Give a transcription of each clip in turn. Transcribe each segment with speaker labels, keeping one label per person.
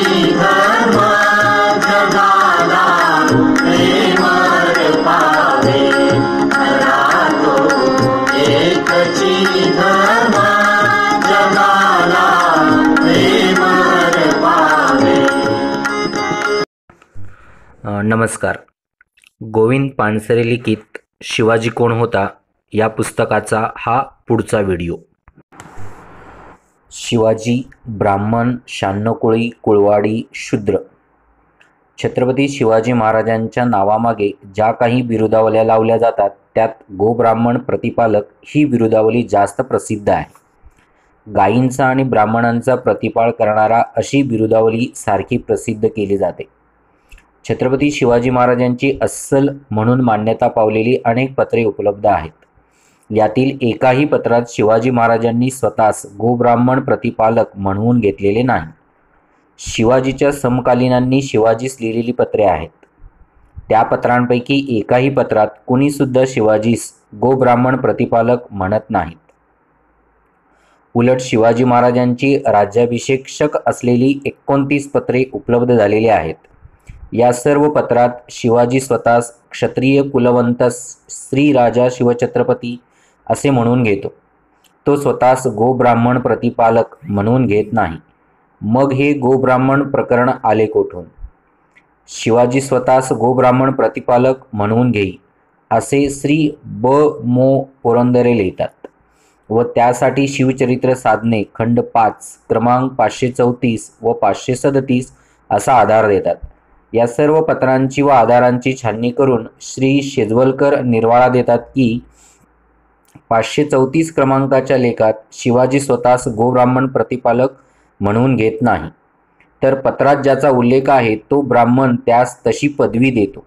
Speaker 1: धर्म जगाला प्रेमळ पावे रातो एकची धर्म जगाला प्रेमळ पावे।
Speaker 2: नमस्कार। गोविंद पानसरे लिखित शिवाजी कोण होता या पुस्तकाचा हा पुढचा व्हिडिओ। शिवाजी ब्राह्मण, शान्नकोळी, कुळवाडी, शूद्र। छत्रपती शिवाजी महाराजांच्या नावामागे ज्या काही बिरुदावल्या लावल्या जातात त्यात गोब्राह्मण प्रतिपालक ही बिरुदावली जास्त प्रसिद्ध आहे। गायींचा आणि ब्राह्मणांचा प्रतिपाळ करणारा अशी बिरुदावली सारखी प्रसिद्ध केली जाते। छत्रपती शिवाजी महाराजांची अस्सल म्हणून मान्यता पावलेली अनेक पत्रे उपलब्ध आहेत। यातील एकाही पत्रात शिवाजी महाराजांनी स्वतःस गोब्राह्मण प्रतिपालक म्हणवून घेतलेले नाही। शिवाजीच्या समकालीनांनी शिवाजीस लिहिलेली पत्रे आहेत। त्या पत्रांपैकी एकाही पत्रात कुणीसुद्धा शिवाजीस गोब्राह्मण प्रतिपालक म्हणत नाहीत। उलट शिवाजी महाराजांची राज्याभिषेक असलेली 29 पत्रे उपलब्ध झालेली आहेत। या सर्व पत्रात शिवाजी स्वतःस क्षत्रिय कुलवंत श्री राजा शिवछत्रपती असे म्हणून घेतो। तो स्वतःस गोब्राह्मण प्रतिपालक म्हणून घेत नाही। मग हे गोब्राह्मण प्रकरण आले कोठून? शिवाजी स्वतःस गोब्राह्मण प्रतिपालक म्हणून घेई असे श्री ब मो पुरंदरे लिहितात व त्यासाठी शिवचरित्र साधने खंड 5 क्रमांक 534 व 537 असा आधार देतात। या सर्व पत्रांची व आधारांची छाननी करून श्री शेजवलकर निर्वाळा देतात की 534 क्रमांकाच्या लेखात शिवाजी स्वतःस गोब्राह्मण प्रतिपालक म्हणून घेत नाही, तर पत्रात ज्याचा उल्लेख आहे तो ब्राह्मण त्यास तशी पदवी देतो।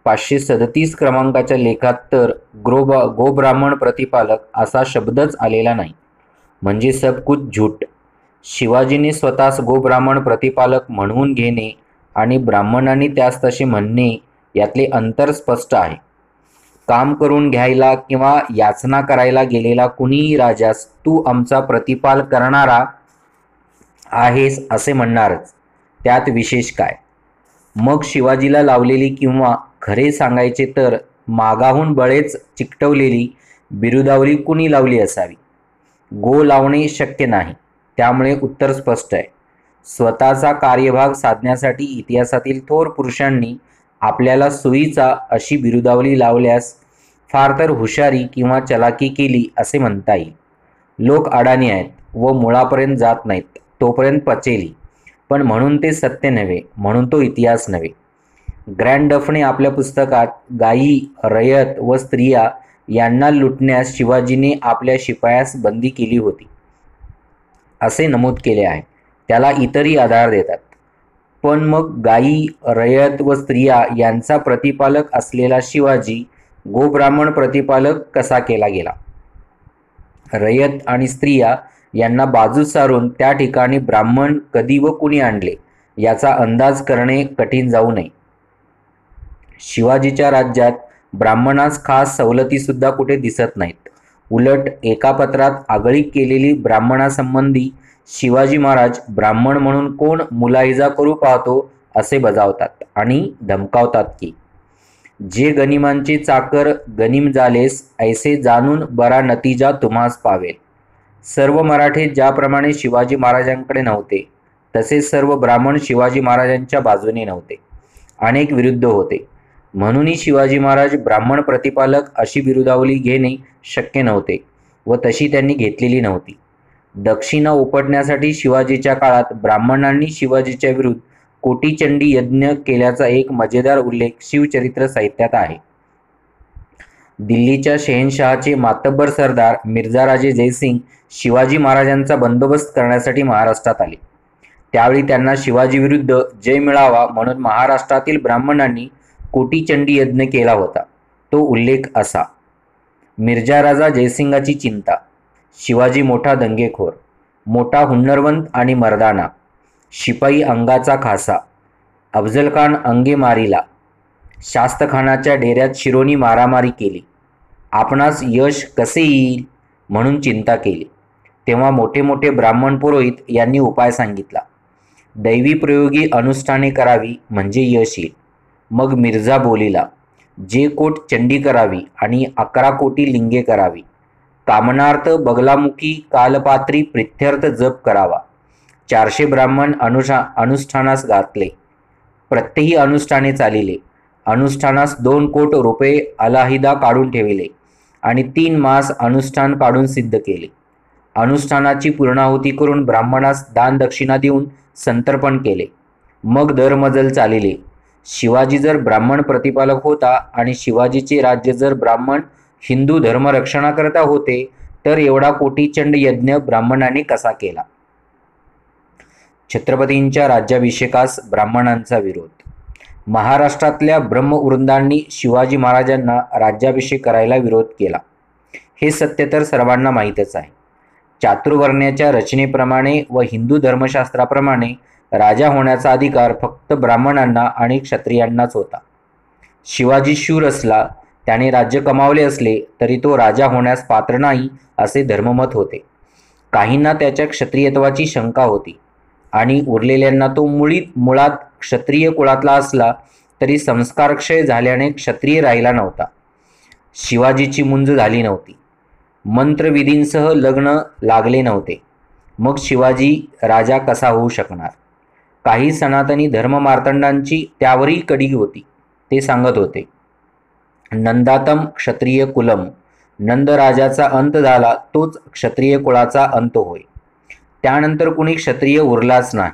Speaker 2: 537 क्रमांकाच्या लेखात तर गोब्राह्मण प्रतिपालक असा शब्दच आलेला नाही, म्हणजे सब कुछ झूठ। शिवाजीने स्वतःस गोब्राह्मण प्रतिपालक म्हणवून घेणे आणि ब्राह्मणांनी त्यास तसे म्हणणे यातले अंतर स्पष्ट आहे। काम करून घ्यायला किंवा याचना करायला गेलेला कुणीही राजास तू आमचा प्रतिपाल करणारा आहेस असे म्हणणारच, त्यात विशेष काय? मग शिवाजीला लावलेली किंवा खरे सांगायचे तर मागाहून बळेच चिकटवलेली बिरुदावली कुणी लावली असावी? गो लावणे शक्य नाही, त्यामुळे उत्तर स्पष्ट आहे। स्वतःचा कार्यभाग साधण्यासाठी इतिहासातील थोर पुरुषांनी आपल्याला सोयीचा अशी बिरुदावली लावल्यास फार तर हुशारी किंवा चलाकी केली असे म्हणता येईल। लोक अडाणी आहेत व मुळापर्यंत जात नाहीत तोपर्यंत पचेली, पण म्हणून ते सत्य नव्हे, म्हणून तो इतिहास नव्हे। ग्रँड डफने आपल्या पुस्तकात गायी, रयत व स्त्रिया यांना लुटण्यास शिवाजीने आपल्या शिपायास बंदी केली होती असे नमूद केले आहे। त्याला इतरही आधार देतात। पण मग गायी, रयत व स्त्रिया यांचा प्रतिपालक असलेला शिवाजी गोब्राह्मण प्रतिपालक कसा केला गेला? रयत आणि स्त्रिया यांना बाजूस सारून त्या ठिकाणी ब्राह्मण कधी व कुणी आणले याचा अंदाज करणे कठीण जाऊ नये। शिवाजीच्या राज्यात ब्राह्मणास खास सवलतीसुद्धा कुठे दिसत नाहीत। उलट एका पत्रात आगळीक केलेली ब्राह्मणासंबंधी शिवाजी महाराज ब्राह्मण म्हणून कोण मुलाहिजा करू पाहतो असे बजावतात आणि धमकावतात की जे गनिमांचे चाकर गनिम झालेस ऐसे जाणून बरा नतीजा तुम्हास पावेल। सर्व मराठे ज्याप्रमाणे शिवाजी महाराजांकडे नव्हते तसे सर्व ब्राह्मण शिवाजी महाराजांच्या बाजूने नव्हते, अनेक विरुद्ध होते। म्हणूनही शिवाजी महाराज ब्राह्मण प्रतिपालक अशी बिरुदावली घेणे शक्य नव्हते व तशी त्यांनी घेतलेली नव्हती। दक्षिणा उपटण्यासाठी शिवाजीच्या काळात ब्राह्मणांनी शिवाजीच्या विरुद्ध कोटीचंडी यज्ञ केल्याचा एक मजेदार उल्लेख शिवचरित्र साहित्यात आहे। दिल्लीच्या शहेनशहाचे मातब्बर सरदार मिर्झाराजे जयसिंग शिवाजी महाराजांचा बंदोबस्त करण्यासाठी महाराष्ट्रात आले। त्यावेळी त्यांना शिवाजीविरुद्ध जय मिळावा म्हणून महाराष्ट्रातील ब्राह्मणांनी कोटीचंडी यज्ञ केला होता। तो उल्लेख असा: मिर्झाराजा जयसिंगाची चिंता, शिवाजी मोठा दंगेखोर, मोठा हुन्नरवंत आणि मर्दाना, शिपाई अंगाचा खासा, अफजलखान अंगे मारीला, शास्तखानाच्या डेऱ्यात शिरोनी मारामारी केली, आपणास यश कसे येईल म्हणून चिंता केली। तेव्हा मोठे मोठे ब्राह्मण पुरोहित यांनी उपाय सांगितला। दैवी प्रयोगी अनुष्ठाने करावी म्हणजे यश येईल. मग मिर्झा बोलिला, जे कोट चंडी करावी आणि 11 कोटी लिंगे करावी. कामनार्थ बगलामुखी कालपात्री प्रित्यर्थ जप करावा. 400 ब्राह्मण अनुष्ठानास घातले. प्रत्येकी अनुष्ठाने चालिले. अनुष्ठानास 2 कोट रुपये अलाहिदा काढून ठेविले आणि 3 मास अनुष्ठान काढून सिद्ध केले. अनुष्ठानाची पूर्णाहुती करून ब्राह्मणास दान दक्षिणा देऊन संतर्पण केले. मग दरमजल चालिले. शिवाजी जर ब्राह्मण प्रतिपालक होता आणि शिवाजीचे राज्य जर ब्राह्मण हिंदू धर्मरक्षणाकरता होते, तर एवढा कोटीचंड यज्ञ ब्राह्मणाने कसा केला? छत्रपतींच्या राज्याभिषेकास ब्राह्मणांचा विरोध. महाराष्ट्रातल्या ब्रह्मवृंदांनी शिवाजी महाराजांना राज्याभिषेक करायला विरोध केला. हे सत्य तर सर्वांना माहीतच आहे. चातुर्वर्ण्याच्या रचनेप्रमाणे व हिंदू धर्मशास्त्राप्रमाणे राजा होण्याचा अधिकार फक्त ब्राह्मणांना आणि क्षत्रियांनाच होता. शिवाजी शूर असला, त्याने राज्य कमावले असले तरी तो राजा होण्यास पात्र नाही असे धर्ममत होते. काहींना त्याच्या क्षत्रियत्वाची शंका होती आणि उरलेल्यांना तो मुळात क्षत्रिय कुळातला असला तरी संस्कारक्षय झाल्याने क्षत्रिय राहिला नव्हता. शिवाजीची मुंज झाली नव्हती. मंत्रविधींसह लग्न लागले नव्हते. मग शिवाजी राजा कसा होऊ शकणार? काही सनातनी धर्ममार्तंडांची त्यावरही कडी होती. ते सांगत होते, नंदातम क्षत्रिय कुलम. नंदराजाचा अंत झाला तोच क्षत्रिय कुळाचा अंत होय. त्यानंतर कुणी क्षत्रिय उरलाच नाही.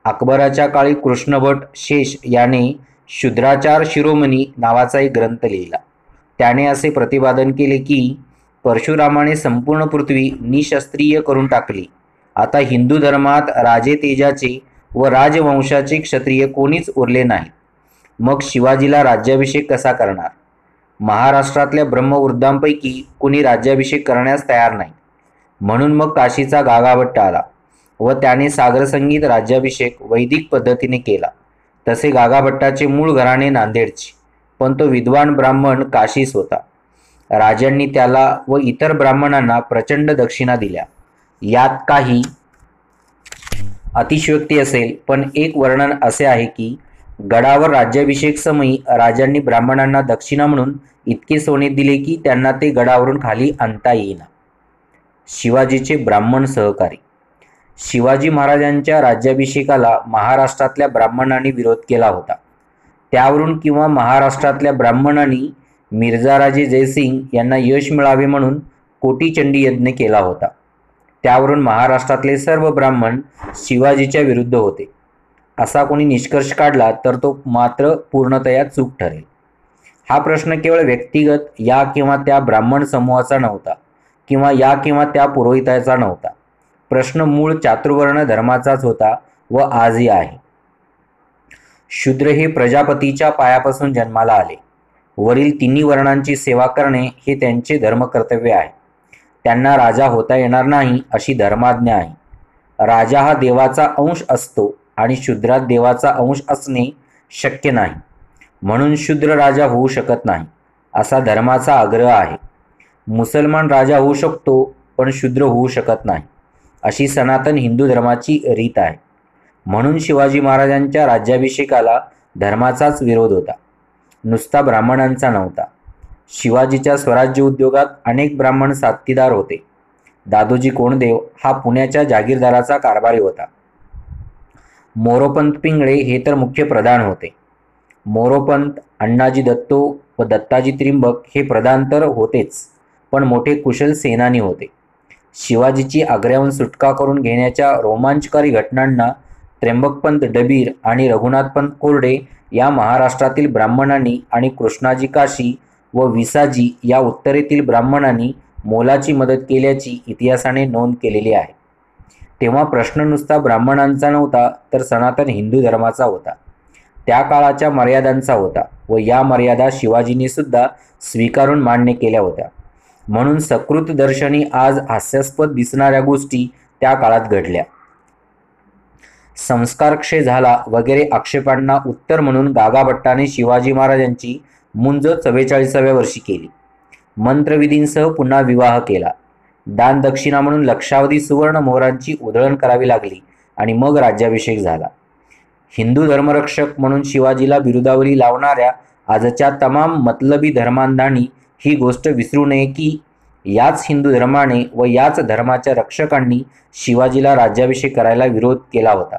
Speaker 2: अकबराच्या काळी कृष्णभट शेष याने शूद्राचार शिरोमणी नावाचा एक ग्रंथ लिहिला. त्याने असे प्रतिपादन केले की परशुरामाने संपूर्ण पृथ्वी निशस्त्रीय करून टाकली. आता हिंदू धर्मात राजे तेजाचे व राजवंशाचे क्षत्रिय कोणीच उरले नाही. मग शिवाजीला राज्याभिषेक कसा करणार? महाराष्ट्रातल्या ब्रह्मवृद्धांपैकी कुणी राज्याभिषेक करण्यास तयार नाही. म्हणून मग काशीचा गागाभट्ट आला व त्याने सागरसंगीत राज्याभिषेक वैदिक पद्धतीने केला. तसे गागाभट्टाचे मूळ घराणे नांदेडचे, पण तो विद्वान ब्राह्मण काशीस होता. राजांनी त्याला व इतर ब्राह्मणांना प्रचंड दक्षिणा दिल्या. यात काही अतिशयोक्ती असेल, पण एक वर्णन असे आहे की गडावर राज्याभिषेक समयी राजांनी ब्राह्मणांना दक्षिणा म्हणून इतके सोने दिले की त्यांना ते गडावरून खाली आणता येईना. शिवाजीचे ब्राह्मण सहकारी. शिवाजी महाराजांच्या राज्याभिषेकाला महाराष्ट्रातल्या ब्राह्मणांनी विरोध केला होता. त्यावरून किंवा महाराष्ट्रातल्या ब्राह्मणांनी मिर्झाराजे जयसिंग यांना यश मिळावे म्हणून कोटीचंडी यज्ञ केला होता. त्यावरून महाराष्ट्रातले सर्व ब्राह्मण शिवाजीच्या विरुद्ध होते. असा कोणी निष्कर्ष काढला तर तो मात्र पूर्णतया चूक ठरेल. हा प्रश्न केवळ व्यक्तिगत या किंवा त्या ब्राह्मण समूहाचा नव्हता किंवा या किंवा त्या पुरोहिताचा नव्हता. प्रश्न मूळ चातुर्वर्ण धर्माचाच होता व आजही आहे. शूद्र हे प्रजापतीच्या पायापासून जन्माला आले. वरील तिन्ही वर्णांची सेवा करणे हे त्यांचे धर्मकर्तव्य आहे. त्यांना राजा होता येणार नाही अशी धर्माज्ञा आहे. राजा हा देवाचा अंश असतो आणि शूद्रात देवाचा अंश असणे शक्य नाही. म्हणून शूद्र राजा होऊ शकत नाही असा धर्माचा आग्रह आहे. मुसलमान राजा होऊ शकतो पण शूद्र होऊ शकत नाही अशी सनातन हिंदू धर्माची रीत आहे. म्हणून शिवाजी महाराजांच्या राज्याभिषेकाला धर्माचाच विरोध होता, नुसता ब्राह्मणांचा नव्हता. शिवाजीच्या स्वराज्य उद्योगात अनेक ब्राह्मण साथीदार होते. दादोजी कोंडदेव हा पुण्याच्या जागीरदाराचा कारभारी होता. मोरोपंत पिंगळे हे तर मुख्य प्रधान होते. मोरोपंत, अण्णाजी दत्तो व दत्ताजी त्रिंबक हे प्रधान तर होतेच, पण मोठे कुशल सेनानी होते. शिवाजीची आग्र्याहून सुटका करून घेण्याच्या रोमांचकारी घटनांना त्र्यंबकपंत डबीर आणि रघुनाथपंत कोरडे या महाराष्ट्रातील ब्राह्मणांनी आणि कृष्णाजी काशी व विसाजी या उत्तरेतील ब्राह्मणांनी मोलाची मदत केल्याची इतिहासाने नोंद केलेली आहे. तेव्हा प्रश्न नुसता ब्राह्मणांचा नव्हता तर सनातन हिंदू धर्माचा होता. त्या काळाच्या मर्यादांचा होता व या मर्यादा शिवाजींनी सुद्धा स्वीकारून मान्य केल्या होत्या. म्हणून सकृत दर्शनी आज हास्यास्पद दिसणाऱ्या गोष्टी त्या काळात घडल्या. संस्कारक्षय झाला वगैरे आक्षेपांना उत्तर म्हणून गागाभट्टाने शिवाजी महाराजांची मुंज 44व्या वर्षी केली. मंत्रविधींसह पुन्हा विवाह केला. दान दक्षिणा म्हणून लक्षावधी सुवर्ण मोहरांची उधळण करावी लागली आणि मग राज्याभिषेक झाला. हिंदू धर्मरक्षक म्हणून शिवाजीला बिरुदावली लावणाऱ्या आजच्या तमाम मतलबी धर्मांधांनी ही गोष्ट विसरू नये की याच हिंदू धर्माने व याच धर्माच्या रक्षकांनी शिवाजीला राज्याभिषेक करायला विरोध केला होता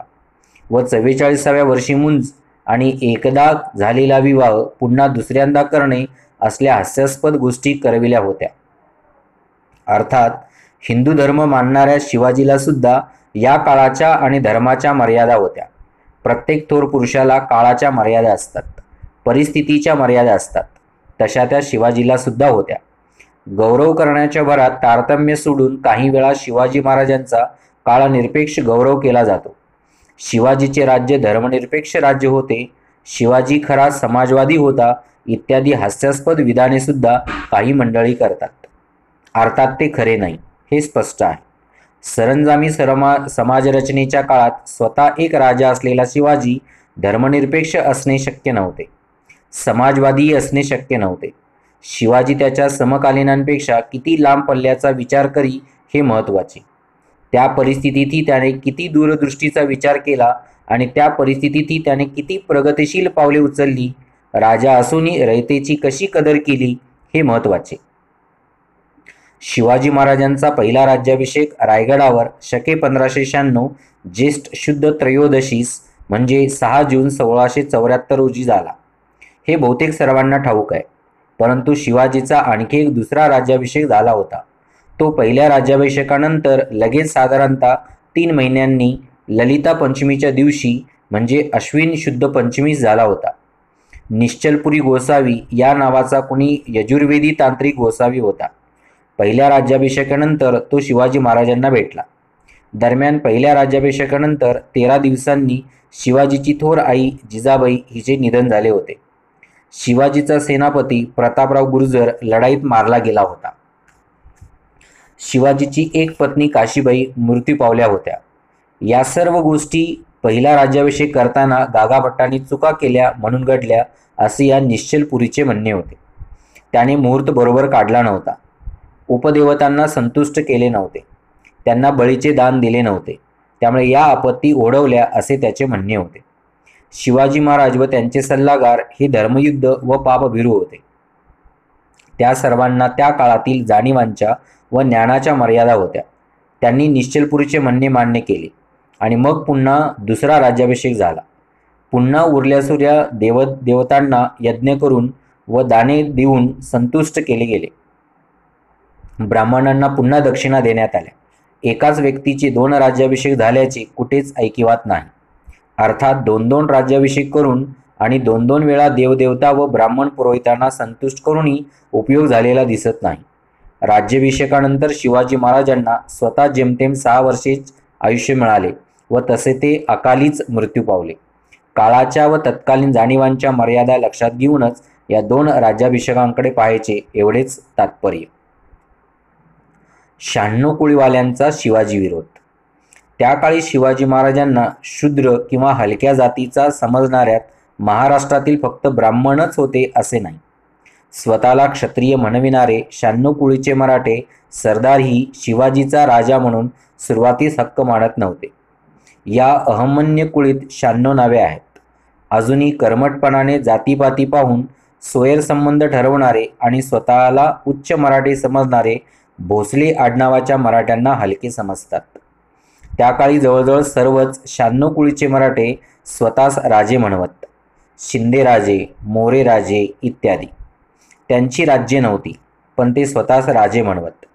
Speaker 2: व 44व्या वर्षी मुंज आणि एकदा झालेला विवाह पुन्हा दुसऱ्यांदा करणे असल्या हास्यास्पद गोष्टी करविल्या होत्या. अर्थात हिंदू धर्म मानणाऱ्या शिवाजीला सुद्धा या काळाच्या आणि धर्माच्या मर्यादा होत्या. प्रत्येक थोर पुरुषाला काळाच्या मर्यादा असतात, परिस्थितीच्या मर्यादा असतात. तशा त्या शिवाजीला सुद्धा होत्या. गौरव करण्याच्या भरात तारतम्य सोडून काही वेळा शिवाजी महाराजांचा काळनिरपेक्ष गौरव केला जातो. शिवाजीचे राज्य धर्मनिरपेक्ष राज्य होते, शिवाजी खरा समाजवादी होता इत्यादी हास्यास्पद विधाने सुद्धा काही मंडळी करतात. अर्थात ते खरे नाही हे स्पष्ट आहे. सरंजामी समाजरचनेच्या काळात स्वतः एक राजा असलेला शिवाजी धर्मनिरपेक्ष असणे शक्य नव्हते, समाजवादी असणे शक्य नव्हते. शिवाजी त्याच्या समकालीनांपेक्षा किती लांब पल्ल्याचा विचार करी हे महत्त्वाचे. त्या परिस्थितीतही त्याने किती दूरदृष्टीचा विचार केला आणि त्या परिस्थितीतही त्याने किती प्रगतिशील पावले उचलली, राजा असूनही रयतेची कशी कदर केली हे महत्त्वाचे. शिवाजी महाराजांचा पहिला राज्याभिषेक रायगडावर शके 1596 ज्येष्ठ शुद्ध त्रयोदशीस म्हणजे 6 जून 1674 रोजी झाला. हे बहुतेक सर्वांना ठाऊक आहे. परंतु शिवाजीचा आणखी एक दुसरा राज्याभिषेक झाला होता. तो पहिल्या राज्याभिषेकानंतर लगेच साधारणतः 3 महिन्यांनी ललिता पंचमीच्या दिवशी म्हणजे अश्विन शुद्ध पंचमीस झाला होता. निश्चलपुरी गोसावी या नावाचा कुणी यजुर्वेदी तांत्रिक गोसावी होता. पहिल्या राज्याभिषेकानंतर तो शिवाजी महाराजांना भेटला. दरम्यान पहिल्या राज्याभिषेकानंतर 13 दिवसांनी शिवाजीची थोर आई जिजाबाई हिचे निधन झाले होते. शिवाजीचा सेनापती प्रतापराव गुर्जर लढाईत मारला गेला होता. शिवाजीची एक पत्नी काशीबाई मृत्यू पावल्या होत्या. या सर्व गोष्टी पहिला राज्याभिषेक करताना गागाभट्टांनी चुका केल्या म्हणून घडल्या असे या निश्चलपुरीचे म्हणणे होते. त्याने मुहूर्त बरोबर काढला नव्हता, उपदेवतांना संतुष्ट केले नव्हते, त्यांना बळीचे दान दिले नव्हते, त्यामुळे या आपत्ती ओढवल्या असे त्याचे म्हणणे होते. शिवाजी महाराज व त्यांचे सल्लागार हे धर्मयुद्ध व पापभिरू होते. त्या सर्वांना त्या काळातील जाणीवांच्या व ज्ञानाच्या मर्यादा होत्या. त्यांनी निश्चलपुरीचे म्हणणे मान्य केले आणि मग पुन्हा दुसरा राज्याभिषेक झाला. पुन्हा उरल्यासुऱ्या देवतांना यज्ञ करून व दाने देऊन संतुष्ट केले गेले. ब्राह्मणांना पुन्हा दक्षिणा देण्यात आल्या. एकाच व्यक्तीचे 2 राज्याभिषेक झाल्याचे कुठेच ऐकिवात नाही. अर्थात 2-2 राज्याभिषेक करून आणि 2-2 वेळा देवदेवता व ब्राह्मण पुरोहितांना संतुष्ट करूनही उपयोग झालेला दिसत नाही. राज्याभिषेकानंतर शिवाजी महाराजांना स्वतः जेमतेम 6 वर्षेच आयुष्य मिळाले व तसे ते अकालीच मृत्यू पावले. काळाच्या व तत्कालीन जाणीवांच्या मर्यादा लक्षात घेऊनच या 2 राज्याभिषेकांकडे पाहायचे एवढेच तात्पर्य. 96 कुळीवाल्यांचा शिवाजी विरोध. त्या काळी शिवाजी महाराजांना शूद्र किंवा हलक्या जातीचा समजणाऱ्यात महाराष्ट्रातील फक्त ब्राह्मणच होते असे नाही. स्वतःला क्षत्रिय म्हणविणारे 96 कुळीचे मराठे सरदारही शिवाजीचा राजा म्हणून सुरुवातीस हक्क मानत नव्हते. या अहमन्य कुळीत 96 नावे आहेत. अजूनही कर्मठपणाने जातीपाती पाहून सोयरसंबंध ठरवणारे आणि स्वतःला उच्च मराठे समजणारे भोसले आडनावाच्या मराठ्यांना हलके समजतात. त्या काळी जवळजवळ सर्वच 96 कुळीचे मराठे स्वतःस राजे म्हणवत. शिंदे राजे, मोरे राजे इत्यादी. त्यांची राज्ये नव्हती, पण ते स्वतःस राजे म्हणवत.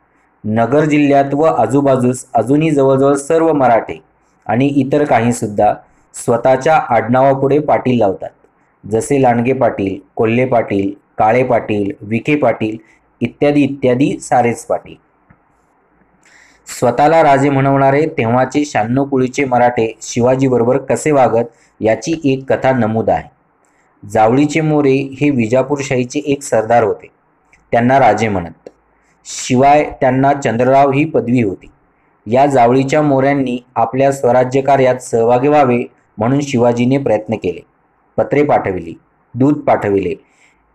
Speaker 2: नगर जिल्ह्यात व आजूबाजूस अजूनही जवळजवळ सर्व मराठे आणि इतर काहीसुद्धा स्वतःच्या आडनावापुढे पाटील लावतात. जसे लांडगे पाटील, कोल्हे पाटील, काळे पाटील, विखे पाटील इत्यादी इत्यादी सारेच पाटील. स्वतःला राजे म्हणवणारे तेव्हाचे 96 कुळीचे मराठे शिवाजीबरोबर कसे वागत याची एक कथा नमूद आहे. जावळीचे मोरे हे विजापूरशाहीचे एक सरदार होते. त्यांना राजे म्हणत. शिवाय त्यांना चंद्रराव ही पदवी होती. या जावळीच्या मोऱ्यांनी आपल्या स्वराज्य कार्यात सहभागी व्हावे म्हणून शिवाजीने प्रयत्न केले. पत्रे पाठविली, दूध पाठविले.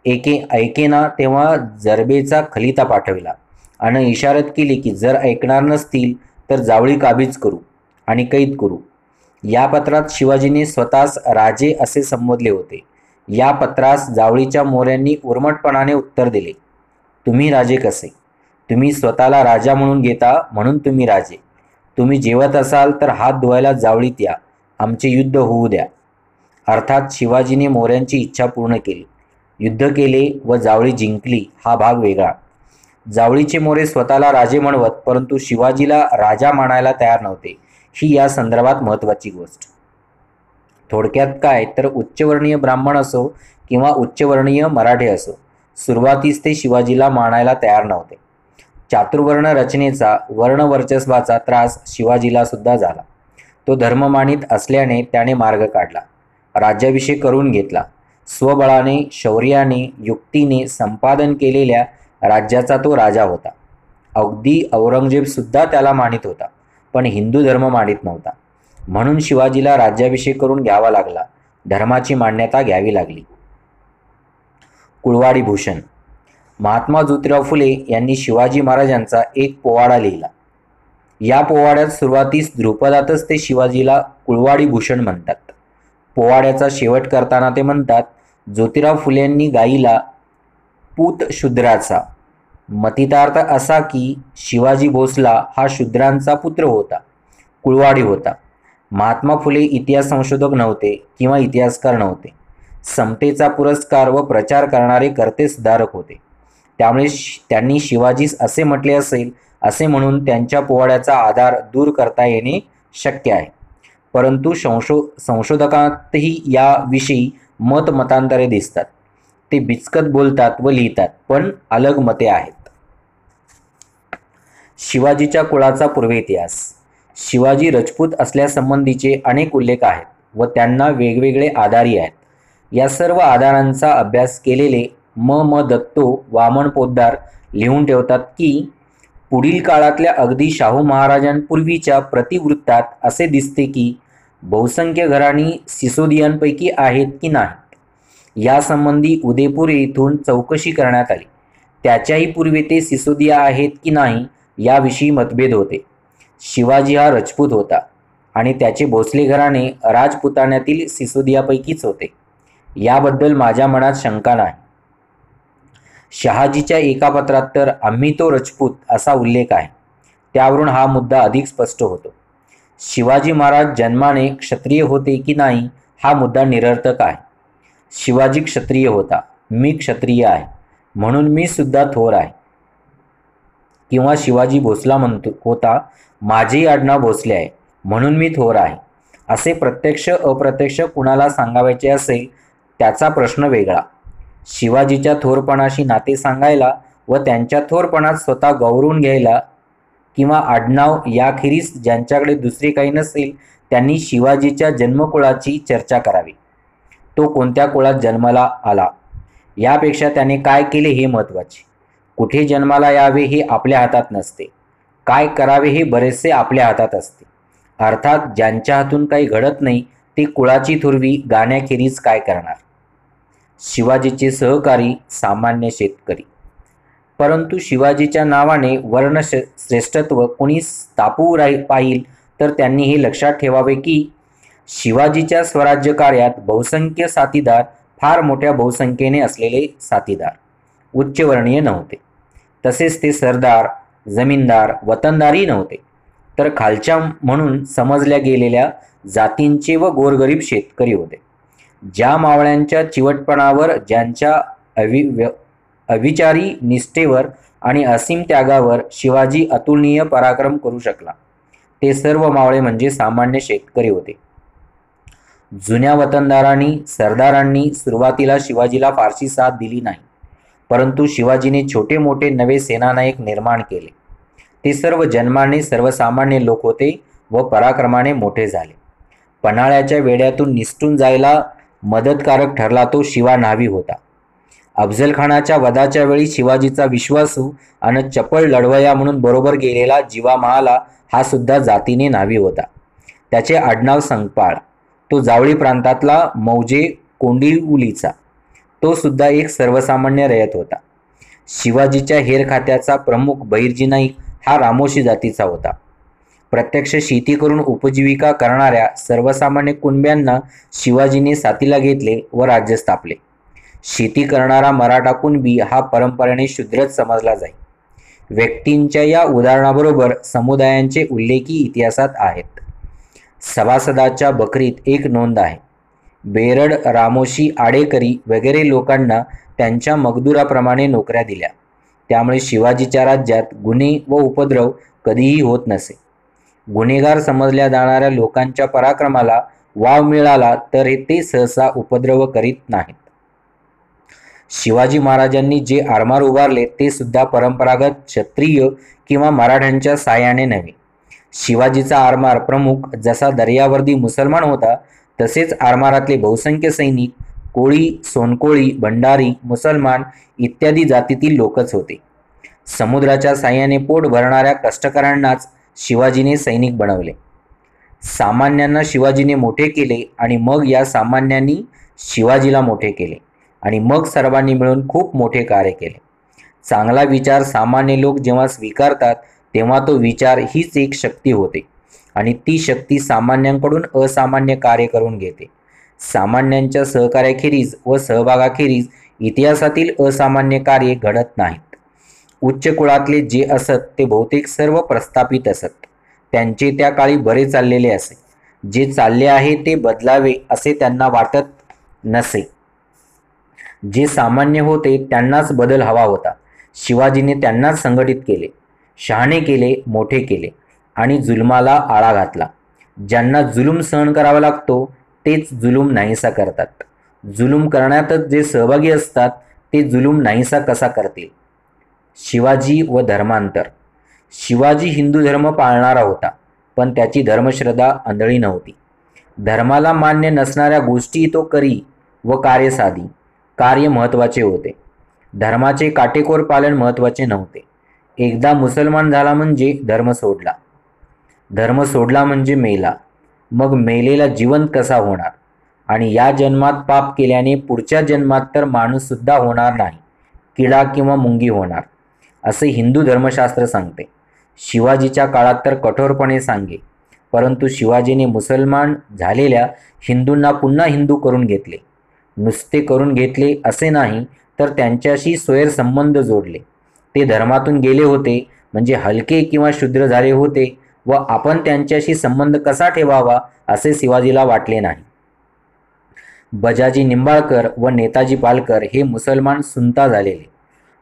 Speaker 2: ऐकेना तेव्हा जरबेचा खलिता पाठविला आणि इशारत केली की जर ऐकणार नसतील तर जावळी काबीज करू आणि कैद करू. या पत्रात शिवाजीने स्वतःस राजे असे संबोधले होते. या पत्रास जावळीच्या मोऱ्यांनी उर्मटपणाने उत्तर दिले, तुम्ही राजे कसे? तुम्ही स्वतःला राजा म्हणून घेता म्हणून तुम्ही राजे. तुम्ही जेवत असाल तर हात धुवायला जावळीत या, आमचे युद्ध होऊ द्या. अर्थात शिवाजीने मोऱ्यांची इच्छा पूर्ण केली. युद्ध केले व जावळी जिंकली हा भाग वेगळा. जावळीचे मोरे स्वतःला राजे म्हणवत परंतु शिवाजीला राजा मानायला तयार नव्हते. ही या संदर्भात महत्त्वाची गोष्ट. थोडक्यात काय तर उच्चवर्णीय ब्राह्मण असो किंवा उच्चवर्णीय मराठे असो, सुरुवातीस ते शिवाजीला मानायला तयार नव्हते. चातुर्वर्ण रचनेचा वर्णवर्चस्वाचा त्रास शिवाजीला सुद्धा झाला. तो धर्म मानित असल्याने त्याने मार्ग काढला, राज्याभिषेक करून घेतला. स्वबळाने, शौर्याने, युक्तीने संपादन केलेल्या राज्याचा तो राजा होता. अगदी औरंगजेब सुद्धा त्याला मानित होता, पण हिंदू धर्म मानित नव्हता. म्हणून शिवाजीला राज्याभिषेक करून घ्यावा लागला, धर्माची मान्यता घ्यावी लागली. कुळवाडी भूषण. महात्मा ज्योतिराव फुले यांनी शिवाजी महाराजांचा एक पोवाडा लिहिला. या पोवाड्यात सुरुवातीस ध्रुपदातच ते शिवाजीला कुळवाडी भूषण म्हणतात. पोवाड्याचा शेवट करताना ते म्हणतात, ज्योतिराव फुलेंनी गाईला पूत शूद्राचा. मतितार्थ असा की शिवाजी भोसला हा शूद्रांचा पुत्र होता, कुळवाडी होता. महात्मा फुले इतिहास संशोधक नव्हते किंवा इतिहासकार नव्हते. समतेचा पुरस्कार व प्रचार करणारे कर्ते सुधारक होते. त्यामुळे त्यांनी शिवाजीस असे म्हटले असेल असे म्हणून त्यांच्या पोवाड्याचा आधार दूर करता येणे शक्य आहे. परंतु संशोधकांतही याविषयी मतांतरे दिसतात. ते बिचकत बोलतात व लिहितात, पण अलग मते आहेत. शिवाजीच्या कुळाचा पूर्वेइतिहास. शिवाजी राजपूत असल्यासंबंधीचे अनेक उल्लेख आहेत व त्यांना वेगवेगळे आधारही आहेत. या सर्व आधारांचा अभ्यास केलेले म दत्तो वामन पोद्दार लिहून ठेवतात की पुढील काळातल्या अगदी शाहू महाराजांपूर्वीच्या प्रतिवृत्तात असे दिसते की बहुसंख्य घराणी सिसोदियांपैकी आहेत की नाहीत यासंबंधी उदयपूर येथून चौकशी करण्यात आली. त्याच्याही पूर्वी ते सिसोदिया आहेत की नाही याविषयी मतभेद होते. शिवाजी हा राजपूत होता आणि त्याचे भोसले घराणे राजपुतान्यातील सिसोदियापैकीच होते. याबद्दल माझ्या मनात शंका नाही. शहाजीच्या एका पत्रात तर आम्ही तो राजपूत असा उल्लेख आहे. त्यावरून हा मुद्दा अधिक स्पष्ट होतो. शिवाजी महाराज जन्माने क्षत्रिय होते की नाही हा मुद्दा निरर्थक आहे. शिवाजी क्षत्रिय होता, मी क्षत्रिय आहे म्हणून मी सुद्धा थोर आहे. किंवा शिवाजी भोसला होता, माझेही आडनाव भोसले आहे म्हणून मी थोर आहे. असे प्रत्यक्ष अप्रत्यक्ष कुणाला सांगायचे असेल त्याचा प्रश्न वेगळा. शिवाजीच्या थोरपणाशी नाते सांगायला व त्यांच्या थोरपणात स्वतः गौरवून घ्यायला किंवा आडनाव याखेरीज ज्यांच्याकडे दुसरे काही नसेल त्यांनी शिवाजीच्या जन्मकुळाची चर्चा करावी. तो कोणत्या कुळात जन्माला आला यापेक्षा त्याने काय केले हे महत्त्वाचे. कुठे जन्माला यावे हे आपल्या हातात नसते, काय करावे हे बरेचसे आपल्या हातात असते. अर्थात ज्यांच्या हातून काही घडत नाही ते कुळाची थोरवी गाण्याखेरीज काय करणार. शिवाजीचे सहकारी सामान्य शेतकरी. परंतु शिवाजीच्या नावाने वर्णश्रेष्ठत्व कोणी स्थापू पाहिल तर त्यांनी हे लक्षात ठेवावे की शिवाजीच्या स्वराज्य कार्यात बहुसंख्य साथीदार फार मोठ्या बहुसंख्येने असलेले साथीदार, उच्चवर्णीय नव्हते. तसेच ते सरदार, जमीनदार, वतनदारही नव्हते, तर खालच्या म्हणून समजल्या गेलेल्या जातींचे व गोरगरीब शेतकरी होते. ज्या मावळ्यांच्या चिवटपणावर, ज्यांच्या अविचारी निष्ठेवर आणि असीम त्यागावर शिवाजी अतुलनीय पराक्रम करू शकला, ते सर्व मावळे म्हणजे सामान्य शेतकरी होते. जुन्या वतनदारांनी, सरदारांनी सुरुवातीला शिवाजीला फारशी साथ दिली नाही, परंतु शिवाजीने छोटे मोठे नवे सेनानायक निर्माण केले. ते सर्व जन्माने सर्वसामान्य लोक होते व पराक्रमाने मोठे झाले. पन्हाळ्याच्या वेड्यातून निसटून जायला मदतकारक ठरला तो शिवा न्हावी होता. अफझलखानाच्या वधाच्या वेळी शिवाजीचा विश्वासू आणि चपळ लढवया म्हणून बरोबर गेलेला जीवा महाला हा सुद्धा जातीने न्हावी होता. त्याचे आडनाव संकपाळ. तो जावळी प्रांतातला मौजे कोंडिवलीचा. तो सुद्धा एक सर्वसामान्य रयत होता. शिवाजीच्या हेर खात्याचा प्रमुख बहिर्जी नाईक हा रामोशी जातीचा होता. प्रत्यक्ष शेती करून उपजीविका करणाऱ्या सर्वसामान्य कुणब्यांना शिवाजीने साथीला घेतले व राज्य स्थापले. शेती करणारा मराठा कुणबी हा परंपरेने शूद्रच समजला जाई. व्यक्तींच्या या उदाहरणाबरोबर समुदायांचे उल्लेखी इतिहासात आहेत. सभासदाच्या बकरीत एक नोंद आहे. बेरड, रामोशी, आडेकरी वगैरे लोकांना त्यांच्या मजदुराप्रमाणे नोकऱ्या दिल्या. त्यामुळे शिवाजीच्या राज्यात गुन्हे व उपद्रव कधीही होत नसे. गुन्हेगार समजल्या जाणाऱ्या लोकांच्या पराक्रमाला वाव मिळाला तर ते सहसा उपद्रव करीत नाहीत. शिवाजी महाराजांनी जे आरमार उभारले ते सुद्धा परंपरागत क्षत्रिय किंवा मराठ्यांच्या साहाय्याने नव्हे. शिवाजीचा आरमार प्रमुख जसा दर्यावर्दी मुसलमान होता, तसेच आरमारातले बहुसंख्य सैनिक कोळी, सोनकोळी, भंडारी, मुसलमान इत्यादी जातीतील लोकच होते. समुद्राच्या साहाय्याने पोट भरणाऱ्या कष्टकऱ्यांनाच शिवाजीने सैनिक बनवले. सामान्यांना शिवाजीने मोठे केले आणि मग या सामान्यांनी शिवाजीला मोठे केले आणि मग सर्वांनी मिळून खूप मोठे कार्य केले. चांगला विचार सामान्य लोक जेव्हा स्वीकारतात तेव्हा तो विचार हीच एक शक्ती होते आणि ती शक्ती सामान्यांकडून असामान्य कार्य करून घेते. सामान्यांच्या सहकार्याखेरीज व सहभागाखेरीज इतिहासातील असामान्य कार्ये घडत नाहीत. उच्च कुळातले जे असत ते बहुतेक सर्व प्रस्थापित असत. त्यांचे त्या काळी बरे चाललेले असे. जे चालले आहे ते बदलावे असे त्यांना वाटत नसे. जे सामान्य होते त्यांनाच बदल हवा होता. शिवाजीने त्यांनाच संघटित केले, शहाणे केले, मोठे केले आणि जुलमाला आळा घातला. ज्यांना जुलूम सहन करावा लागतो तेच जुलूम नाहीसा करतात. जुलूम करण्यातच जे सहभागी असतात ते जुलूम नाहीसा कसा करतील. शिवाजी व धर्मांतर. शिवाजी हिंदू धर्म पाळणारा होता, पण त्याची धर्मश्रद्धा आंधळी नव्हती. धर्माला मान्य नसणाऱ्या गोष्टी तो करी व कार्य साधी. कार्य महत्त्वाचे होते, धर्माचे काटेकोर पालन महत्त्वाचे नव्हते. एकदा मुसलमान झाला म्हणजे धर्म सोडला, धर्म सोडला म्हणजे मेला. मग मेलेला जिवंत कसा होणार? आणि या जन्मात पाप केल्याने पुढच्या जन्मात तर माणूससुद्धा होणार नाही, किडा किंवा मुंगी होणार, असे हिंदू धर्मशास्त्र सांगते. शिवाजीच्या काळात तर कठोरपणे सांगे, परंतु शिवाजीने मुसलमान झालेल्या हिंदूंना पुन्हा हिंदू करून घेतले. नुसते करून घेतले असे नाही, तर त्यांच्याशी स्वैर संबंध जोडले. ते धर्मातून गेले होते म्हणजे हलके किंवा शूद्र झाले होते व आपण त्यांच्याशी संबंध कसा ठेवावा असे शिवाजीला वाटले नाही. बजाजी निंबाळकर व नेताजी पालकर हे मुसलमान सुनता झालेले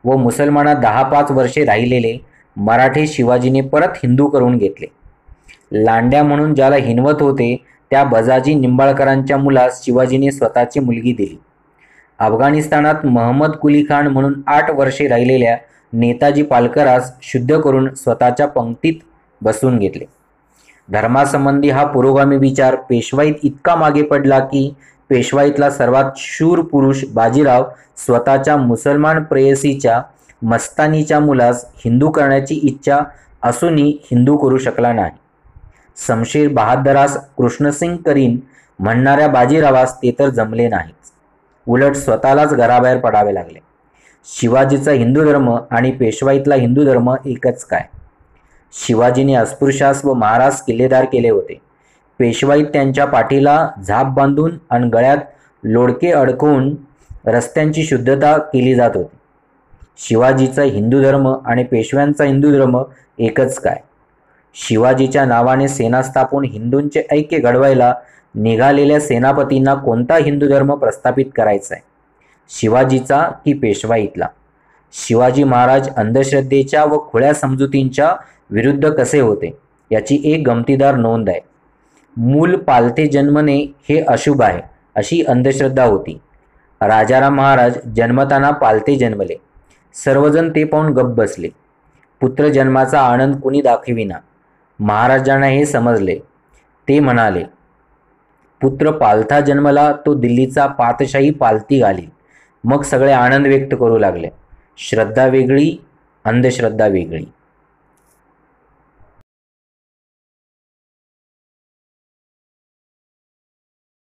Speaker 2: व मुसलमानात 10-5 वर्षे राहिलेले मराठे शिवाजीने परत हिंदू करून घेतले. लांड्या म्हणून ज्याला हिनवत होते त्या बजाजी निंबाळकरांच्या मुलास शिवाजीने स्वतःची मुलगी दिली. अफगाणिस्तानात महम्मद कुली खान म्हणून 8 वर्षे राहिलेल्या नेताजी पालकरास शुद्ध करून स्वतःच्या पंक्तीत बसवून घेतले. धर्मासंबंधी हा पुरोगामी विचार पेशवाईत इतका मागे पडला की पेशवाईतला सर्वात शूर पुरुष बाजीराव स्वतःच्या मुसलमान प्रेयसीच्या मस्तानीच्या मुलास हिंदू करण्याची इच्छा असूनही हिंदू करू शकला नाही. शमशेर बहादरास कृष्णसिंग करीन म्हणणाऱ्या बाजीरावास ते तर जमले नाहीच, उलट स्वतःलाच घराबाहेर पडावे लागले. शिवाजीचा हिंदू धर्म आणि पेशवाईतला हिंदू धर्म एकच काय? शिवाजीने अस्पृश्यास व महारास किल्लेदार केले होते. पेशवाईत त्यांच्या पाठीला झाप बांधून आणि गळ्यात लोडके अडकवून रस्त्यांची शुद्धता केली जात होती. शिवाजीचा हिंदू धर्म आणि पेशव्यांचा हिंदू धर्म एकच काय? शिवाजीच्या नावाने सेना स्थापून हिंदूंचे ऐक्य घडवायला निघालेल्या सेनापतींना कोणता हिंदू धर्म प्रस्थापित करायचा आहे, शिवाजीचा की पेशवाईतला? शिवाजी महाराज अंधश्रद्धेच्या व खुळ्या समजुतींच्या विरुद्ध कसे होते याची एक गमतीदार नोंद आहे. मूल पालथे जन्मने हे अशुभ आहे अशी अंधश्रद्धा होती. राजाराम महाराज जन्मताना पालथे जन्मले. सर्वजण ते पाहून गप्प बसले. पुत्र जन्माचा आनंद कुणी दाखविना. महाराजांना हे समजले. ते म्हणाले, पुत्र पालथा जन्मला तो दिल्लीचा पातशाही पालथी घालील. मग सगळे आनंद व्यक्त करू लागले. श्रद्धा वेगळी, अंधश्रद्धा वेगळी.